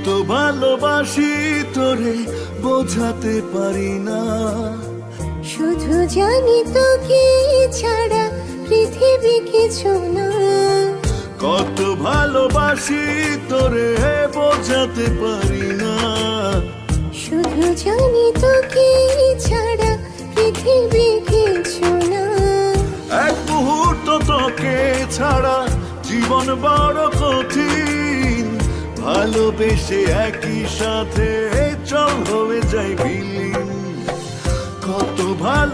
কত ভালোবাসি তোরে বোঝাতে পারি না, শুধু জানি তোকে ছাড়া পৃথিবী কিছু না। কত ভালোবাসি তোরে বোঝাতে পারি না, শুধু জানি তোকে ছাড়া পৃথিবী কিছু না। এক মুহূর্ত তোকে ছাড়া জীবন বড় কঠিন, ভালোবেসে একই সাথে চল হয়ে যাই বিলীন। কত ভালো